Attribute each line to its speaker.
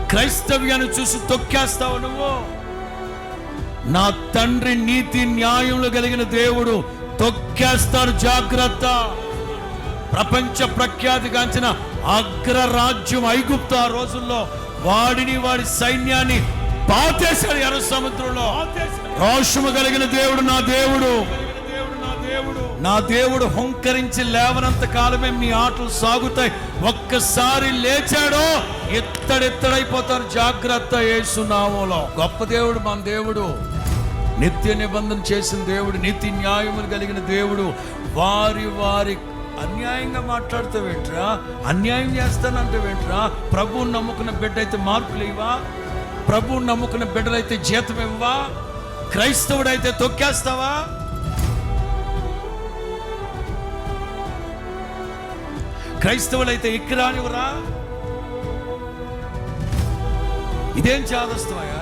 Speaker 1: క్రైస్తవ్యాన్ని చూసి తొక్కేస్తావు నువ్వు. నా తండ్రి నీతి న్యాయములు కలిగిన దేవుడు, తొక్కేస్తాడు జాగ్రత్త. ప్రపంచ ప్రఖ్యాతిగాంచిన అగ్రరాజ్యం ఐగుప్తు ఆ రోజుల్లో వాడిని వాడి సైన్యాన్ని పాతేశాడు ఎర్ర సముద్రంలో. రోషము కలిగిన దేవుడు నా దేవుడు, నా దేవుడు హుంకరించి లేవనంత కాలమే మీ ఆటలు సాగుతాయి. ఒక్కసారి లేచాడో ఎత్తడెత్తడైపోతారు. జాగ్రత్త యేసు నామములో. గొప్ప దేవుడు మన దేవుడు, నిత్య నిబంధన చేసిన దేవుడు, నీతి న్యాయములు కలిగిన దేవుడు. వారి అన్యాయంగా మాట్లాడుతావేంట్రా, అన్యాయం చేస్తానంటావేంట్రా? ప్రభువుని నమ్ముకున్న బిడ్డ అయితే మార్పులు ఇవ్వా? ప్రభువుని నమ్ముకున్న బిడ్డలైతే జీతం ఇవ్వా? క్రైస్తవుడైతే తొక్కేస్తావా? క్రైస్తవులైతే ఎక్కిరానివరా? ఇదేం చాదస్తావా?